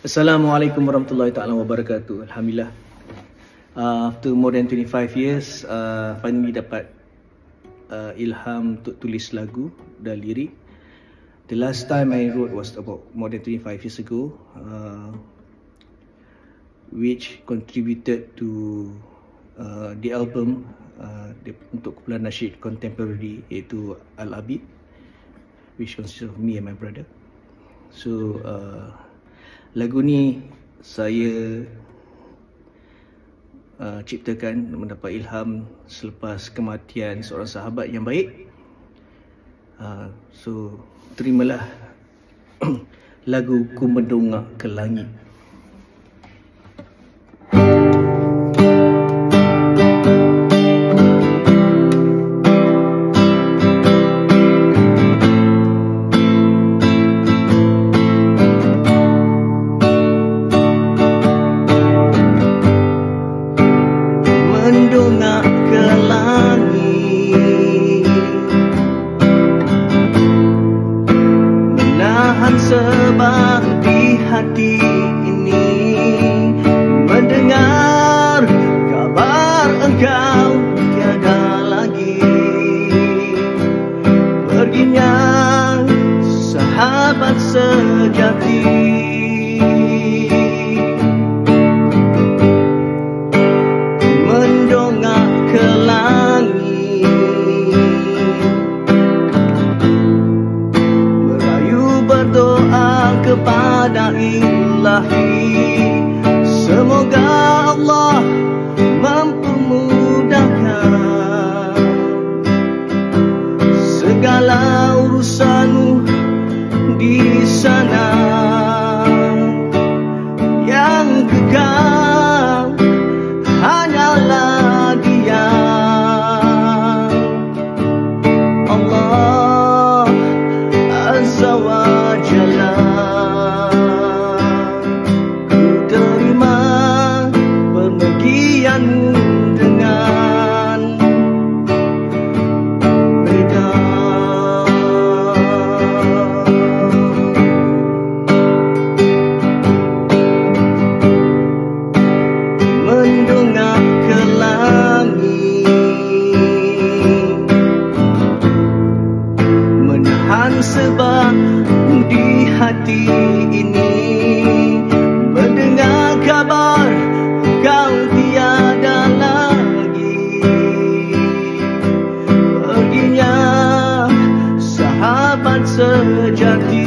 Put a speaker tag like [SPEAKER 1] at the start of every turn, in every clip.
[SPEAKER 1] Assalamualaikum warahmatullahi taala wabarakatuh. Alhamdulillah, after more than 25 years, finally dapat ilham untuk tulis lagu dan lirik. The last time I wrote was about more than 25 years ago, which contributed to the album untuk kumpulan nasyid contemporary, iaitu Al-Abid, which consists of me and my brother. So lagu ni saya ciptakan mendapat ilham selepas kematian seorang sahabat yang baik. So terimalah lagu Ku Mendongak ke Langit. Mendongak ke langit, menahan sebab di hati ini, mendengar kabar engkau tiada lagi. Perginya sahabat sejati, ke langit, merayu berdoa kepada Ilahi. Semoga Allah mempermudahkan segala urusanmu di sana. Yang kekal hanyalah Dia, Allah Azza wa Jalla. Ku terima permergianmu dengan reda. Mendongak ke langit, menahan sebab di hati ini, mendengar kabar kau tiada lagi. Perginya sahabat sejati,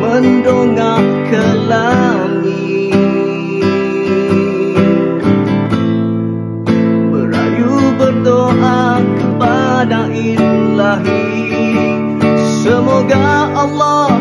[SPEAKER 1] mendongak ke langit, merayu berdoa kepada Ilahi. Semoga Allah